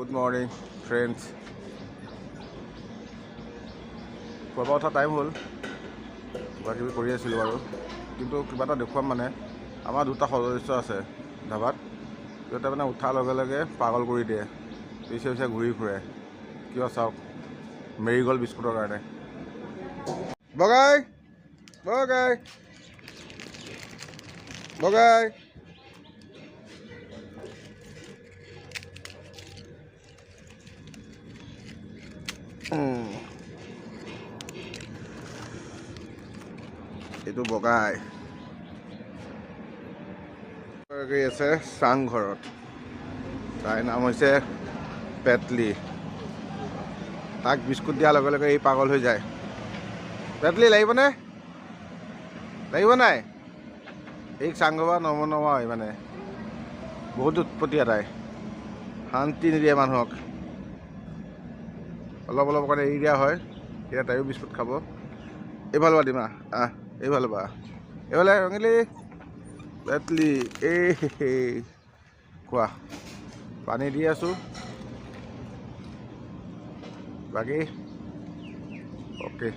Good morning friends. খোৱা উঠা time হ'ল, কিবা কিবি কৰি আছিলোঁ বাৰু, কিন্তু কিবা এটা দেখুৱাম মানে আমাৰ দুটা সদস্য আছে ধাবাত। সিহঁতে মানে উঠাৰ লগে লগে পাগল কৰি দিয়ে, পিছে পিছে ঘূৰি ফুৰে। কিয় চাওক, মেৰিগ'ল্ড বিস্কুটৰ কাৰণে। বগাই বগাই বগাই এইটো বগাই আছে চাংঘৰত। তাইৰ নাম হৈছে পেটলি। তাক বিস্কুট দিয়াৰ লগে লগে এই পাগল হৈ যায়। পেটলি লাগিবনে? লাগিব নাই? এই চাংঘৰ পৰা নমোৱা হয় মানে বহুত উৎপতীয়া তাই, শান্তি নিদিয়ে মানুহক। অলপ অলপ কাৰণে এৰি দিয়া হয়, তেতিয়া তাইও বিস্কুট খাব। এইফালে বা ডিমা এইফালে বা এইফালে ৰঙিলি পেটলি খোৱা। পানী দি আছোঁ, বাকী অ'কে।